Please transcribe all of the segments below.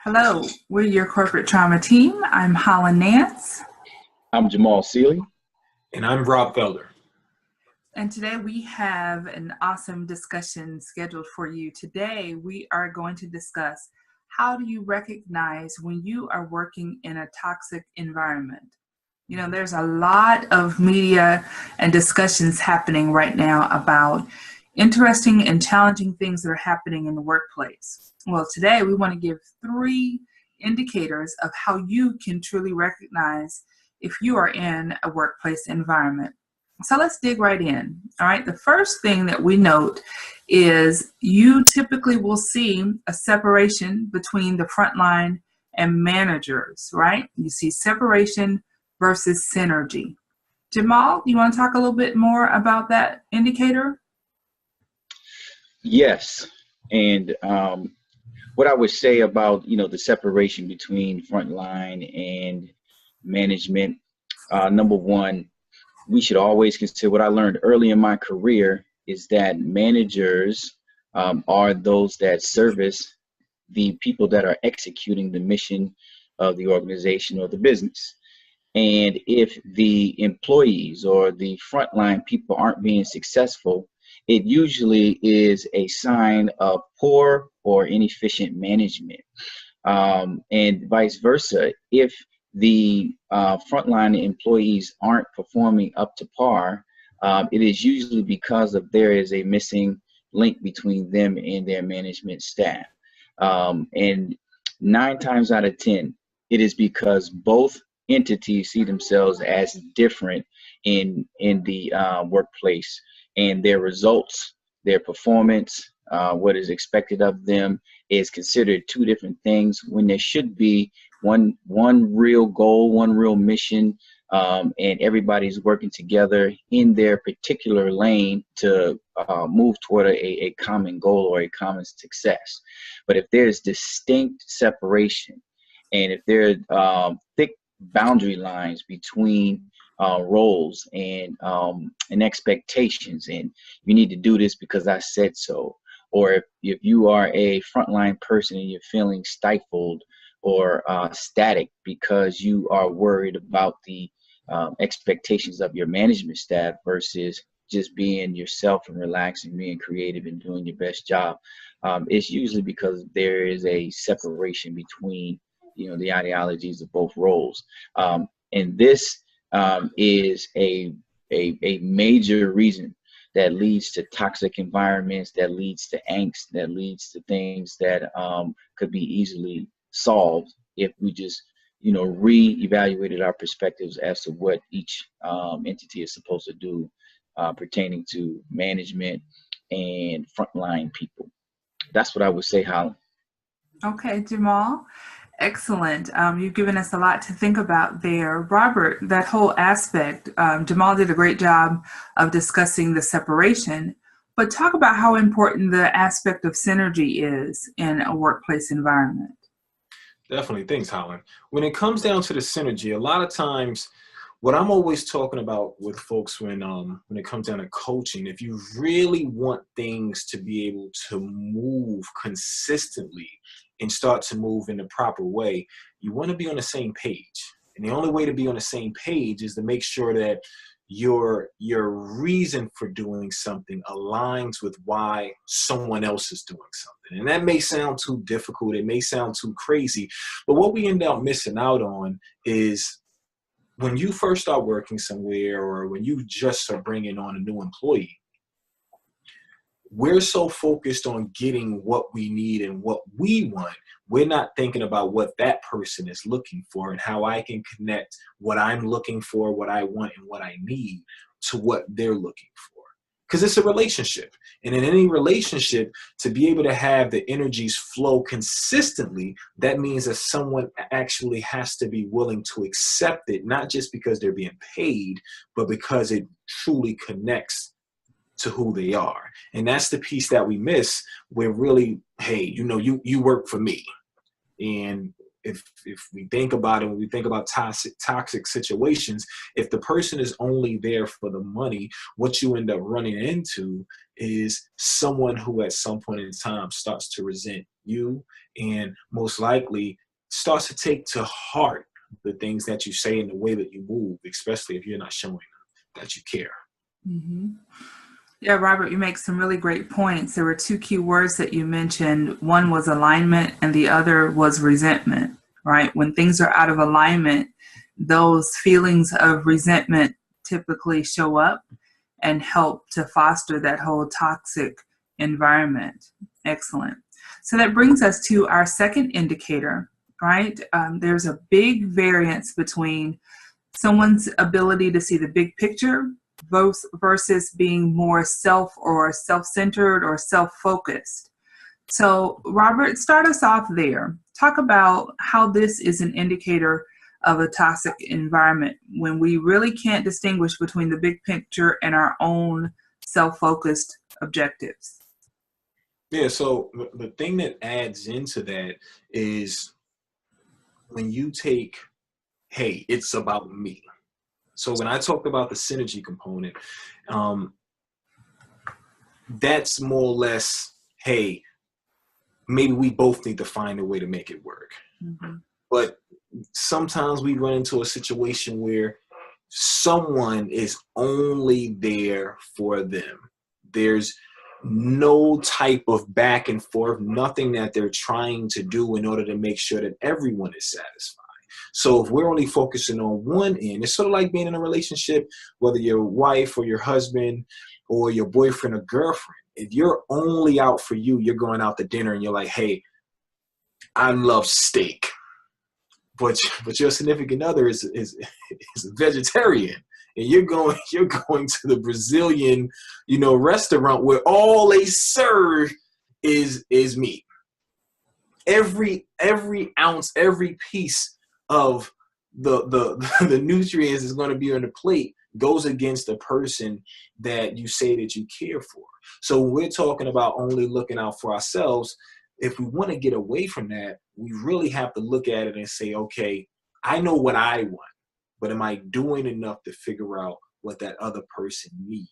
Hello, we're your corporate trauma team. I'm Holland Nance. I'm Jamal Seeley. And I'm Rob Felder. And today we have an awesome discussion scheduled for you. Today we are going to discuss how do you recognize when you are working in a toxic environment. You know, there's a lot of media and discussions happening right now about interesting and challenging things that are happening in the workplace. Well, today we want to give 3 indicators of how you can truly recognize if you are in a workplace environment. So let's dig right in. All right. The first thing that we note is you typically will see a separation between the frontline and managers, right? You see separation versus synergy. Jamal, you want to talk a little bit more about that indicator? Yes. And what I would say about, the separation between frontline and management, number one, we should always consider what I learned early in my career is that managers are those that service the people that are executing the mission of the organization or the business. And if the employees or the frontline people aren't being successful, it usually is a sign of poor or inefficient management. And vice versa, if the frontline employees aren't performing up to par, it is usually because there is a missing link between them and their management staff. And 9 times out of 10, it is because both entities see themselves as different in the workplace, and their results, their performance, what is expected of them is considered 2 different things when there should be one real goal, one real mission, and everybody's working together in their particular lane to move toward a common goal or a common success. But if there's distinct separation, and if there are thick boundary lines between roles and expectations, and you need to do this because I said so, or if you are a frontline person and you're feeling stifled or static because you are worried about the expectations of your management staff versus just being yourself and relaxing, being creative and doing your best job, it's usually because there is a separation between the ideologies of both roles. And this is a major reason that leads to toxic environments, that leads to angst, that leads to things that could be easily solved if we just re-evaluated our perspectives as to what each entity is supposed to do pertaining to management and frontline people. That's what I would say, Holland. Okay, Jamal. Excellent. You've given us a lot to think about there. Robert, that whole aspect, Jamal did a great job of discussing the separation, but talk about how important the aspect of synergy is in a workplace environment. Definitely. Thanks, Holland. When it comes down to the synergy, a lot of times what I'm always talking about with folks when it comes down to coaching, if you really want things to be able to move consistently and start to move in the proper way, you want to be on the same page. And the only way to be on the same page is to make sure that your reason for doing something aligns with why someone else is doing something. And that may sound too difficult. It may sound too crazy. But what we end up missing out on is when you first start working somewhere or when you just are bringing on a new employee, we're so focused on getting what we need and what we want. We're not thinking about what that person is looking for and how I can connect what I'm looking for, what I want, and what I need to what they're looking for. Because it's a relationship. And in any relationship, to be able to have the energies flow consistently, that means that someone actually has to be willing to accept it, not just because they're being paid, but because it truly connects to who they are. And that's the piece that we miss. We're really, hey, you work for me. And if we think about it, when we think about toxic situations, if the person is only there for the money, what you end up running into is someone who at some point in time starts to resent you, and most likely starts to take to heart the things that you say and the way that you move, especially if you're not showing that you care. Mm-hmm. Yeah, Robert, you make some really great points. There were two key words that you mentioned. One was alignment and the other was resentment, right? When things are out of alignment, those feelings of resentment typically show up and help to foster that whole toxic environment. Excellent. So that brings us to our second indicator, right? There's a big variance between someone's ability to see the big picture versus being more self-centered or self-focused. So, Robert, start us off there. Talk about how this is an indicator of a toxic environment when we really can't distinguish between the big picture and our own self-focused objectives. Yeah, so the thing that adds into that is when you take, hey, it's about me. So when I talked about the synergy component, that's more or less, hey, maybe we both need to find a way to make it work. Mm-hmm. But sometimes we run into a situation where someone is only there for them. There's no type of back and forth, nothing that they're trying to do in order to make sure that everyone is satisfied. So if we're only focusing on one end, it's sort of like being in a relationship, whether your wife or your husband or your boyfriend or girlfriend. If you're only out for you, you're going out to dinner and you're like, hey, I love steak. But your significant other is a vegetarian, and you're going to the Brazilian, restaurant where all they serve is meat. Every ounce, every piece of the nutrients is going to be on the plate goes against the person that you say that you care for. So when we're talking about only looking out for ourselves, if we want to get away from that, we really have to look at it and say, okay, I know what I want, but am I doing enough to figure out what that other person needs?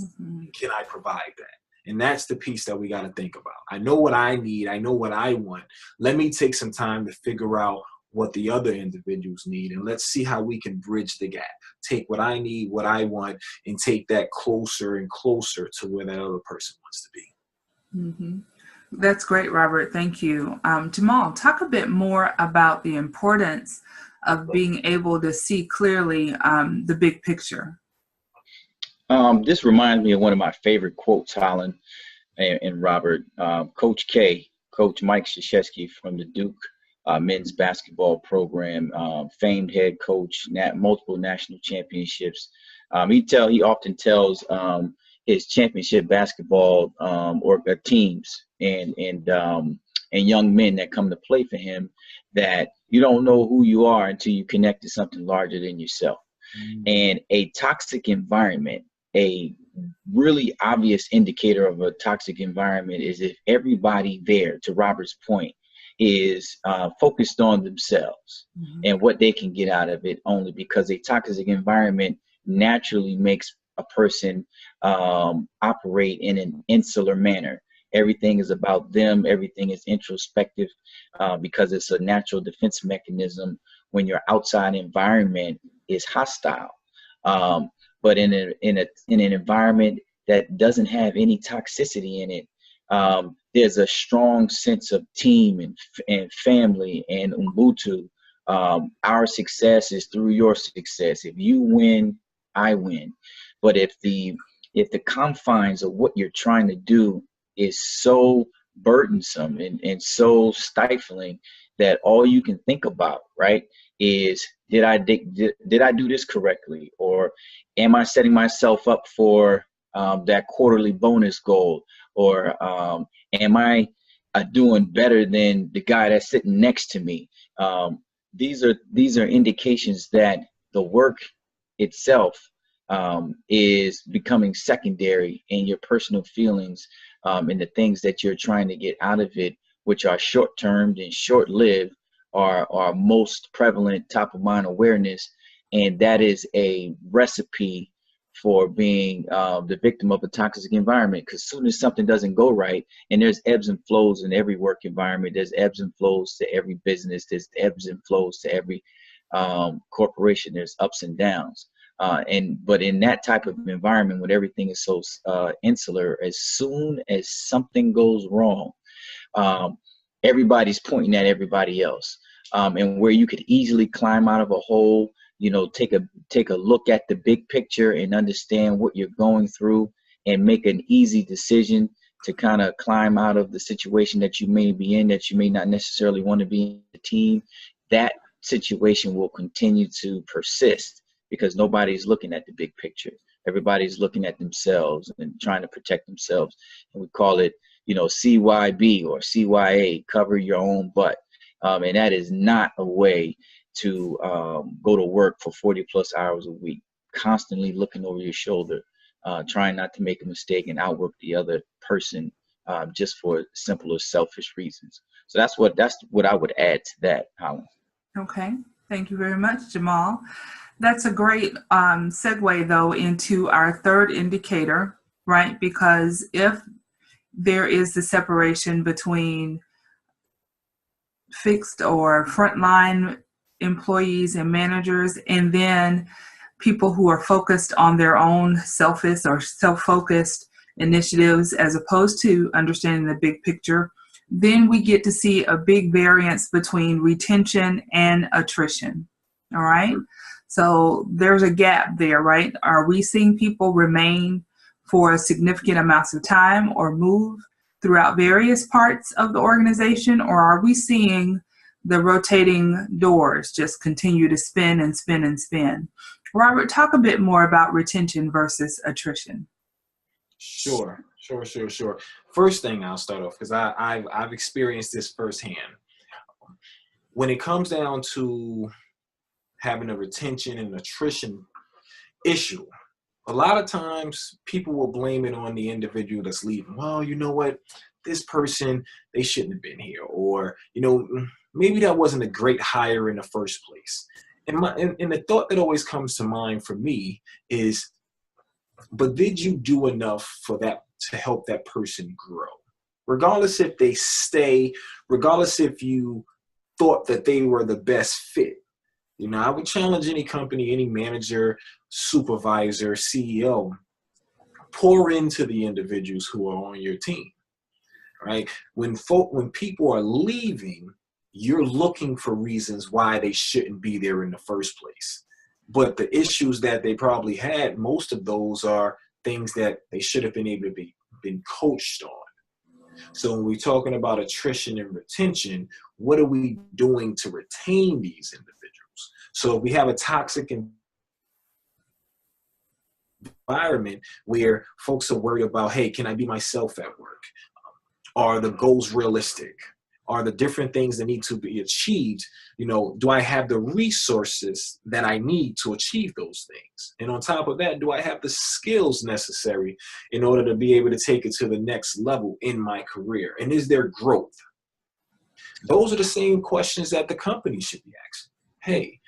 Mm-hmm. Can I provide that? And that's the piece that we got to think about. I know what I need. I know what I want. Let me take some time to figure out what the other individuals need, and let's see how we can bridge the gap. Take what I need, what I want, and take that closer and closer to where that other person wants to be. Mm-hmm. That's great, Robert. Thank you. Jamal, talk a bit more about the importance of being able to see clearly the big picture. This reminds me of one of my favorite quotes, Holland and Robert. Coach Mike Krzyzewski from the Duke men's basketball program, famed head coach, multiple national championships. He often tells his championship basketball teams and young men that come to play for him that you don't know who you are until you connect to something larger than yourself. Mm-hmm. And a toxic environment, a really obvious indicator of a toxic environment is if everybody there, to Robert's point, is focused on themselves mm-hmm. and what they can get out of it, only because a toxic environment naturally makes a person operate in an insular manner. Everything is about them. Everything is introspective because it's a natural defense mechanism when your outside environment is hostile. But in an environment that doesn't have any toxicity in it, there's a strong sense of team and family and Ubuntu. Our success is through your success. If you win, I win. But if the confines of what you're trying to do is so burdensome and so stifling that all you can think about, right, is did I do this correctly, or am I setting myself up for that quarterly bonus goal, or am I doing better than the guy that's sitting next to me? These are indications that the work itself is becoming secondary, and your personal feelings and the things that you're trying to get out of it, which are short-term and short-lived, are most prevalent top-of-mind awareness, and that is a recipe for being the victim of a toxic environment. Because as soon as something doesn't go right, and there's ebbs and flows in every work environment, there's ebbs and flows to every business, there's ebbs and flows to every corporation, there's ups and downs. But in that type of environment, when everything is so insular, as soon as something goes wrong, everybody's pointing at everybody else. And where you could easily climb out of a hole, take a look at the big picture and understand what you're going through and make an easy decision to kind of climb out of the situation that you may be in, that you may not necessarily want to be in the team. That situation will continue to persist because nobody's looking at the big picture. Everybody's looking at themselves and trying to protect themselves. And we call it, CYB or CYA, cover your own butt. And that is not a way to go to work for 40 plus hours a week, constantly looking over your shoulder, trying not to make a mistake and outwork the other person just for simple or selfish reasons. So that's what I would add to that, Holland. Okay, thank you very much, Jamal. That's a great segue, though, into our third indicator, right? Because if there is the separation between fixed or frontline employees and managers, and then people who are focused on their own selfish or self-focused initiatives as opposed to understanding the big picture, then we get to see a big variance between retention and attrition. All right. So there's a gap there, right? Are we seeing people remain for significant amounts of time or move throughout various parts of the organization, or are we seeing the rotating doors just continue to spin and spin and spin? Robert, talk a bit more about retention versus attrition. Sure. First thing I'll start off, because I've experienced this firsthand. When it comes down to having a retention and attrition issue, a lot of times people will blame it on the individual that's leaving. Well, you know what? This person, they shouldn't have been here. Or, maybe that wasn't a great hire in the first place. And the thought that always comes to mind for me is, but did you do enough for that to help that person grow? Regardless if they stay, regardless if you thought that they were the best fit. I would challenge any company, any manager, supervisor, CEO, pour into the individuals who are on your team, right? When people are leaving, you're looking for reasons why they shouldn't be there in the first place. But the issues that they probably had, most of those are things that they should have been able to been coached on. So when we're talking about attrition and retention, what are we doing to retain these individuals? So if we have a toxic environment where folks are worried about, hey, can I be myself at work? Are the goals realistic? Are the different things that need to be achieved, do I have the resources that I need to achieve those things? And on top of that, do I have the skills necessary in order to be able to take it to the next level in my career? And is there growth? Those are the same questions that the company should be asking. Hey,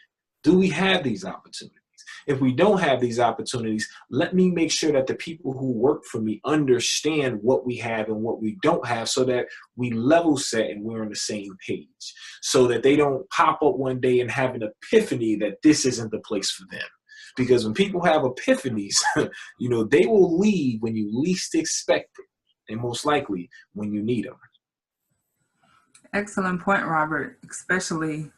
do we have these opportunities? If we don't have these opportunities, let me make sure that the people who work for me understand what we have and what we don't have, so that we level set and we're on the same page, so that they don't pop up one day and have an epiphany that this isn't the place for them. Because when people have epiphanies, they will leave when you least expect it, and most likely when you need them. Excellent point, Robert, especially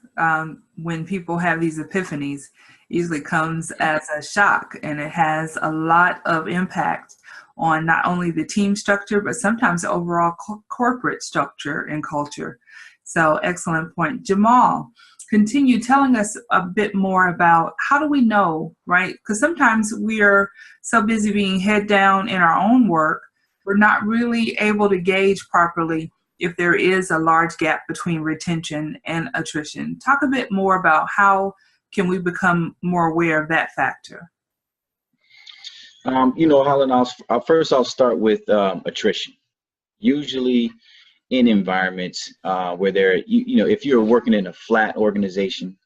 when people have these epiphanies. Usually comes as a shock, and it has a lot of impact on not only the team structure, but sometimes the overall corporate structure and culture. So excellent point. Jamal, continue telling us a bit more about how do we know, right? Because sometimes we are so busy being head down in our own work, we're not really able to gauge properly if there is a large gap between retention and attrition. Talk a bit more about how can we become more aware of that factor? Holland, I'll start with attrition. Usually in environments where if you're working in a flat organization,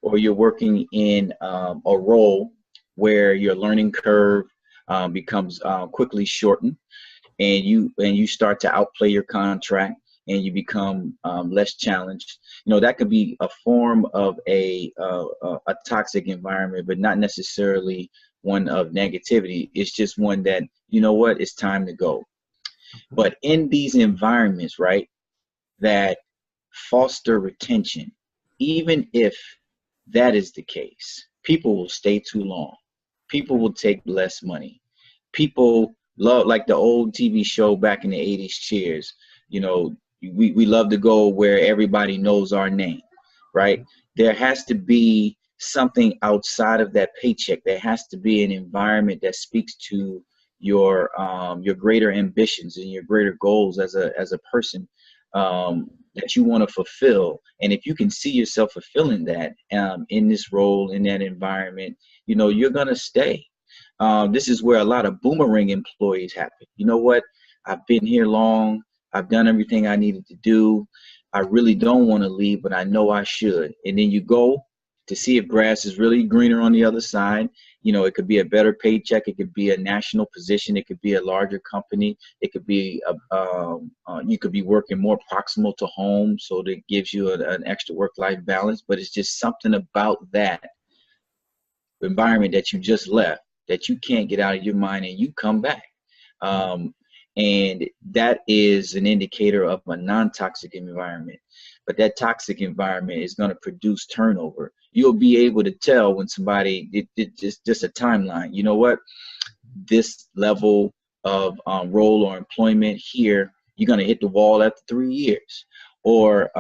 or you're working in a role where your learning curve becomes quickly shortened, and you start to outplay your contract, and you become less challenged. That could be a form of a toxic environment, but not necessarily one of negativity. It's just one that, it's time to go. But in these environments, right, that foster retention, even if that is the case, people will stay too long. People will take less money. People love, like the old TV show back in the 80s, Cheers. We love to go where everybody knows our name, right? There has to be something outside of that paycheck. There has to be an environment that speaks to your greater ambitions and your greater goals as a person, that you want to fulfill. And if you can see yourself fulfilling that in this role, in that environment, you're gonna stay. This is where a lot of boomerang employees happen. You know what? I've been here long. I've done everything I needed to do. I really don't want to leave, but I know I should. And then you go to see if grass is really greener on the other side. It could be a better paycheck. It could be a national position. It could be a larger company. It could be you could be working more proximal to home, so that gives you an extra work-life balance. But it's just something about that environment that you just left that you can't get out of your mind, and you come back. And that is an indicator of a non-toxic environment. But that toxic environment is going to produce turnover. You'll be able to tell when somebody just a timeline. You know what? This level of role or employment here, you're going to hit the wall after 3 years. Or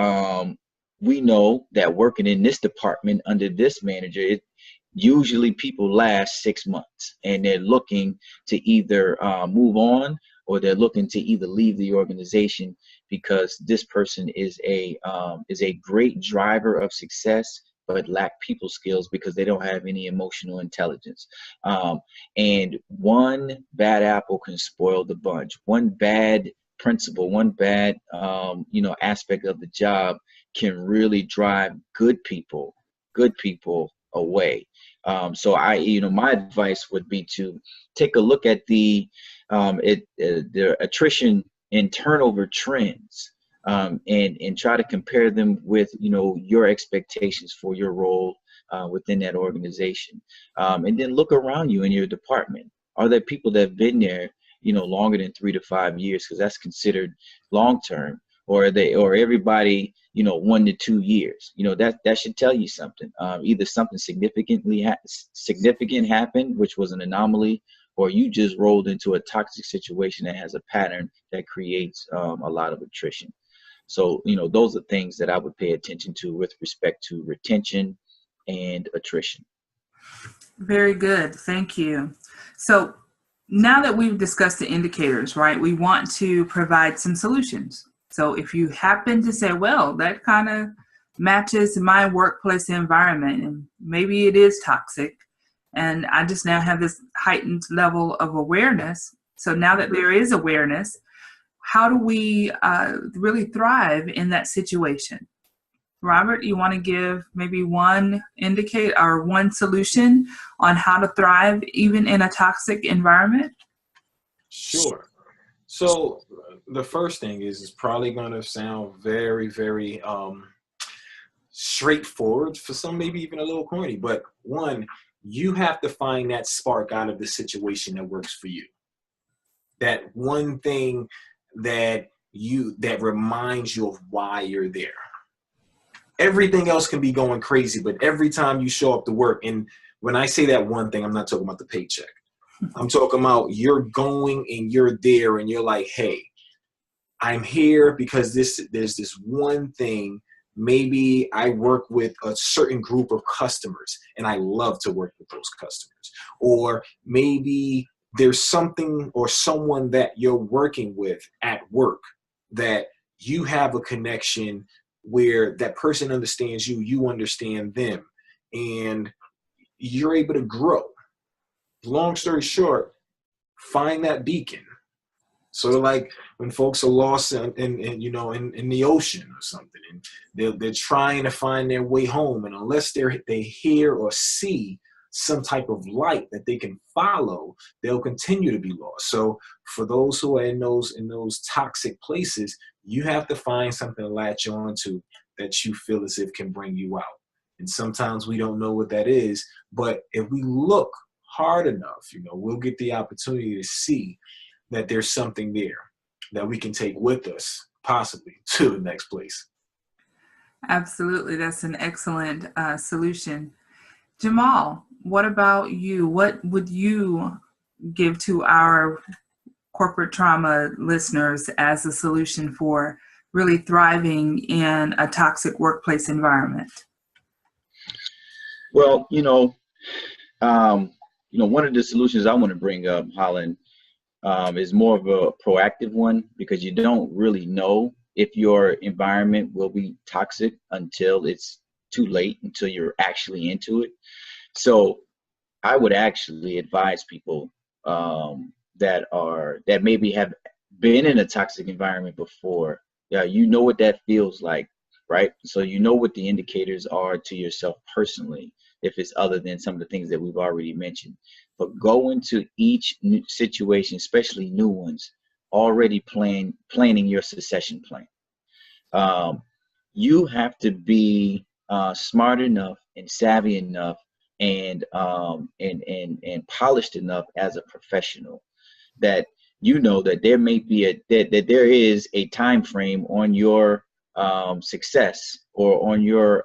we know that working in this department under this manager, usually people last 6 months, and they're looking to either move on, or they're looking to either leave the organization, because this person is a great driver of success, but lack people skills because they don't have any emotional intelligence. And one bad apple can spoil the bunch. One bad principle, one bad aspect of the job can really drive good people away. So my advice would be to take a look at the attrition and turnover trends, and try to compare them with, your expectations for your role within that organization. And then look around you in your department. Are there people that have been there, longer than 3 to 5 years? Because that's considered long-term. Or everybody, 1 to 2 years. That should tell you something. Either something significant happened, which was an anomaly, or you just rolled into a toxic situation that has a pattern that creates a lot of attrition. So, those are things that I would pay attention to with respect to retention and attrition. Very good. Thank you. So now that we've discussed the indicators, right, we want to provide some solutions. So if you happen to say, well, that kind of matches my workplace environment, and maybe it is toxic, and I just now have this heightened level of awareness. So now that there is awareness, how do we really thrive in that situation? Robert, you want to give maybe one indicator or one solution on how to thrive even in a toxic environment? Sure. So the first thing is probably going to sound very, very straightforward, for some maybe even a little corny, but one, you have to find that spark out of the situation that works for you. That one thing that reminds you of why you're there. Everything else can be going crazy, but every time you show up to work, and when I say that one thing, I'm not talking about the paycheck. I'm talking about you're going and you're there and you're like, hey, I'm here because there's this one thing. Maybe I work with a certain group of customers and I love to work with those customers. Or maybe there's something or someone that you're working with at work that you have a connection where that person understands you, you understand them, and you're able to grow. Long story short, find that beacon. Sort of like when folks are lost in the ocean or something, and they're trying to find their way home, and unless they hear or see some type of light that they can follow, they'll continue to be lost. So for those who are in those toxic places, you have to find something to latch on to that you feel as if can bring you out. And sometimes we don't know what that is, but if we look hard enough, we'll get the opportunity to see that there's something there that we can take with us, possibly to the next place. Absolutely. That's an excellent solution. Jamal, what about you? What would you give to our corporate trauma listeners as a solution for really thriving in a toxic workplace environment? Well, one of the solutions I want to bring up, Holland, is more of a proactive one, because you don't really know if your environment will be toxic until it's too late, until you're actually into it. So I would actually advise people that maybe have been in a toxic environment before. Yeah, you know what that feels like, right? So you know what the indicators are to yourself personally, if it's other than some of the things that we've already mentioned. But go into each new situation, especially new ones, already planning your succession plan. You have to be smart enough and savvy enough and polished enough as a professional that that there may be that there is a time frame on your success or on your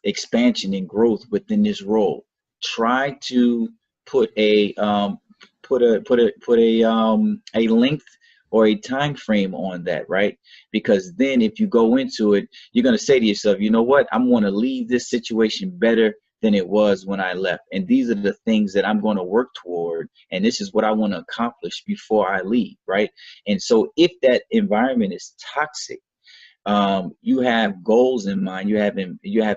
expansion and growth within this role. Try to put a length or a time frame on that, right? Because then if you go into it, you're going to say to yourself, you know what, I'm going to leave this situation better than it was when I left. And these are the things that I'm going to work toward. And this is what I want to accomplish before I leave, right? And so if that environment is toxic, you have goals in mind, you have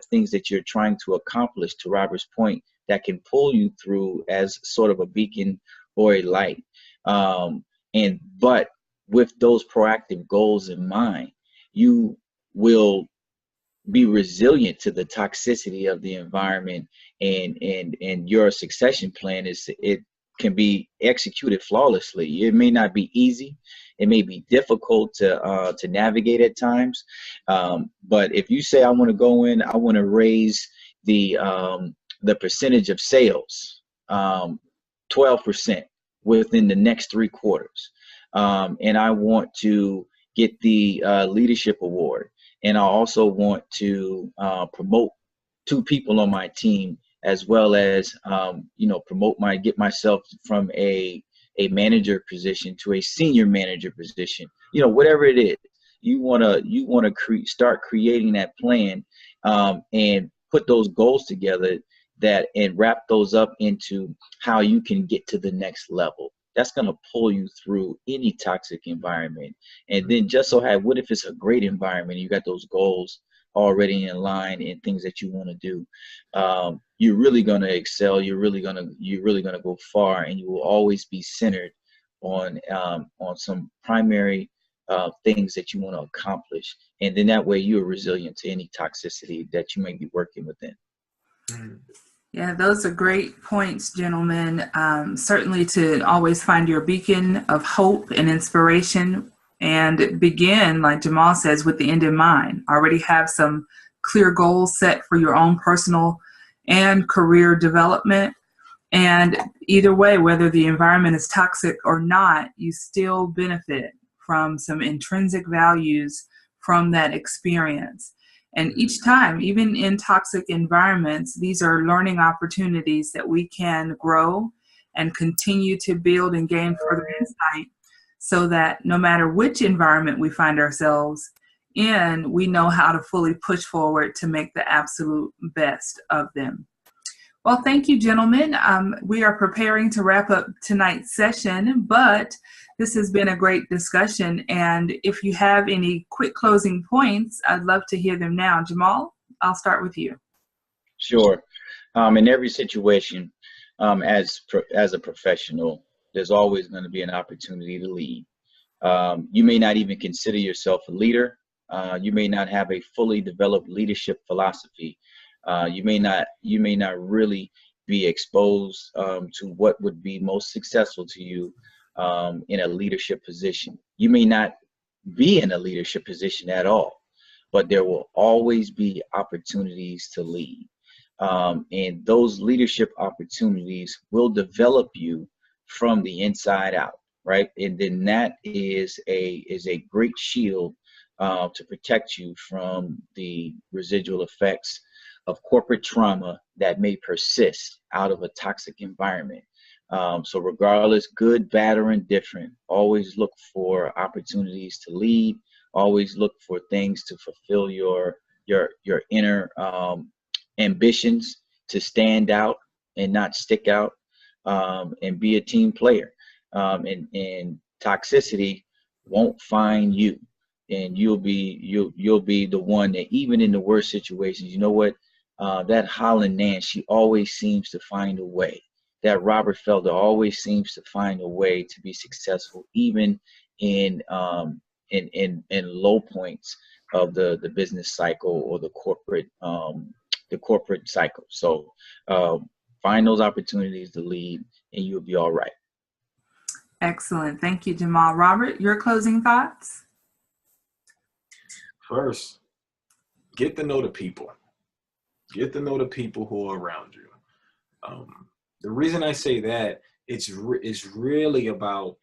things that you're trying to accomplish, to Robert's point, that can pull you through as sort of a beacon or a light. But with those proactive goals in mind, you will be resilient to the toxicity of the environment, and your succession plan can be executed flawlessly. It may not be easy. It may be difficult to navigate at times. But if you say, I want to go in, I want to raise the percentage of sales 12% within the next 3 quarters. And I want to get the leadership award. And I also want to promote 2 people on my team, as well as get myself from a manager position to a senior manager position. Whatever it is, you wanna start creating that plan and put those goals together and wrap those up into how you can get to the next level. That's going to pull you through any toxic environment. And then just so what if it's a great environment, you got those goals already in line and things that you want to do, you're really going to excel. You're really going to go far, and you will always be centered on some primary things that you want to accomplish. And then that way you're resilient to any toxicity that you may be working within. Yeah, those are great points, gentlemen. Certainly to always find your beacon of hope and inspiration, and begin, like Jamal says, with the end in mind. Already have some clear goals set for your own personal and career development. And either way, whether the environment is toxic or not, you still benefit from some intrinsic values from that experience. And each time, even in toxic environments, these are learning opportunities that we can grow and continue to build and gain further insight, so that no matter which environment we find ourselves in, we know how to fully push forward to make the absolute best of them. Well, thank you, gentlemen. We are preparing to wrap up tonight's session, but this has been a great discussion. And if you have any quick closing points, I'd love to hear them now. Jamal, I'll start with you. Sure. In every situation, as a professional, there's always going to be an opportunity to lead. You may not even consider yourself a leader. You may not have a fully developed leadership philosophy. You may not really be exposed to what would be most successful to you in a leadership position. You may not be in a leadership position at all, but there will always be opportunities to lead. And those leadership opportunities will develop you from the inside out, right? And then that is a great shield to protect you from the residual effects of corporate trauma that may persist out of a toxic environment. So regardless, good, bad, or indifferent, always look for opportunities to lead. Always look for things to fulfill your inner ambitions, to stand out and not stick out, and be a team player. And toxicity won't find you, and you'll be the one that, even in the worst situations, you know what, that Holland Nance, she always seems to find a way. That Robert Felder always seems to find a way to be successful, even in low points of the business cycle or the corporate cycle. So find those opportunities to lead, and you'll be all right. Excellent. Thank you, Jamal. Robert, your closing thoughts? First, get to know the people. Get to know the people who are around you. The reason I say that, it's really about,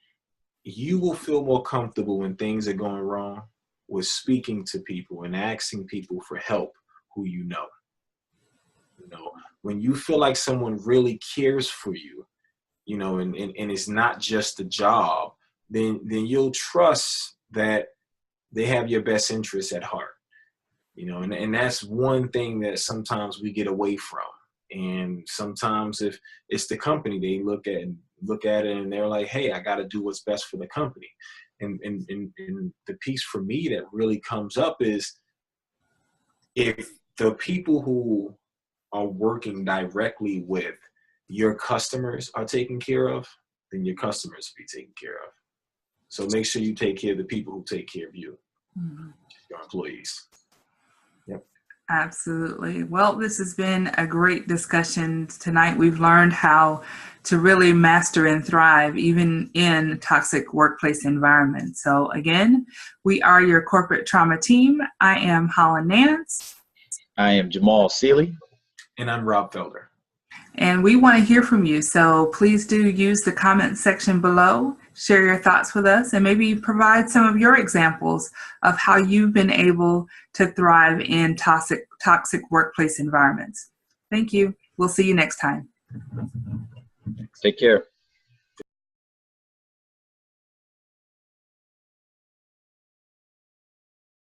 you will feel more comfortable when things are going wrong with speaking to people and asking people for help who you know. You know, when you feel like someone really cares for you, you know, and it's not just a job, then you'll trust that they have your best interests at heart. You know, and that's one thing that sometimes we get away from. And sometimes if it's the company, they look at it and they're like, hey, I got to do what's best for the company. And the piece for me that really comes up is, if the people who are working directly with your customers are taken care of, then your customers will be taken care of. So make sure you take care of the people who take care of you, your employees. Yep. Absolutely. Well, this has been a great discussion tonight. We've learned how to really master and thrive even in toxic workplace environments. So again, we are your corporate trauma team. I am Holland Nance. I am Jamal Seeley. And I'm Rob Felder. And we want to hear from you. So please do use the comment section below, share your thoughts with us, and maybe provide some of your examples of how you've been able to thrive in toxic workplace environments. Thank you. We'll see you next time. Take care.